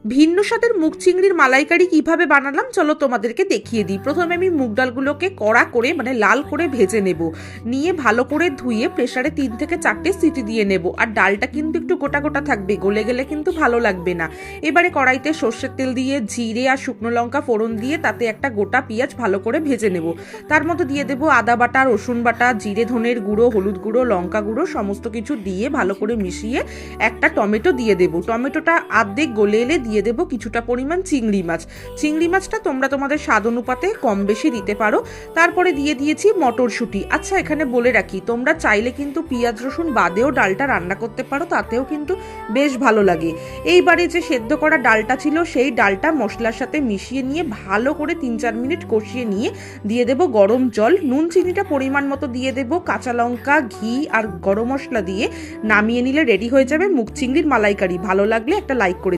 ভিন্ন স্বাদের মুগ চিংড়ির মালাইকারি কিভাবে বানালাম চলো তোমাদেরকে দেখিয়ে দিই। প্রথমে আমি মুগ ডালগুলোকে কড়া করে মানে লাল করে ভেজে নেব, নিয়ে ভালো করে ধুয়ে প্রেসারে 3 থেকে 4টে সিটি দিয়ে নেব। আর ডালটা কিন্তু একটু গোটা গোটা থাকবে, গলে গেলে কিন্তু ভালো লাগবে না। এবারে কড়াইতে সর্ষের তেল দিয়ে জিরে আর শুকনো লঙ্কা ফোড়ন দিয়ে তাতে একটা গোটা পেঁয়াজ ভালো করে ভেজে নেব। তার মধ্যে দিয়ে দেবো আদা বাটা, রসুন বাটা, জিরে ধনের গুঁড়ো, হলুদ গুঁড়ো, লঙ্কা গুঁড়ো সমস্ত কিছু দিয়ে ভালো করে মিশিয়ে একটা টমেটো দিয়ে দেবো। টমেটোটা আর্ধেক গলে এলে দিয়ে দেবো কিছুটা পরিমাণ চিংড়ি মাছ। চিংড়ি মাছটা তোমরা তোমাদের স্বাদ অনুপাতে কম বেশি দিতে পারো। তারপরে দিয়ে দিয়েছি মটরশুঁটি। আচ্ছা, এখানে বলে রাখি, তোমরা চাইলে কিন্তু পেঁয়াজ রসুন বাদেও ডালটা রান্না করতে পারো, তাতেও কিন্তু বেশ ভালো লাগে। এইবারে যে সেদ্ধ করা ডালটা ছিল সেই ডালটা মশলার সাথে মিশিয়ে নিয়ে ভালো করে 3-4 মিনিট কষিয়ে নিয়ে দিয়ে দেবো গরম জল, নুন চিনিটা পরিমাণ মতো দিয়ে দেবো, কাঁচা লঙ্কা, ঘি আর গরম মশলা দিয়ে নামিয়ে নিলে রেডি হয়ে যাবে মুগ চিংড়ির মালাইকারি। ভালো লাগলে একটা লাইক করে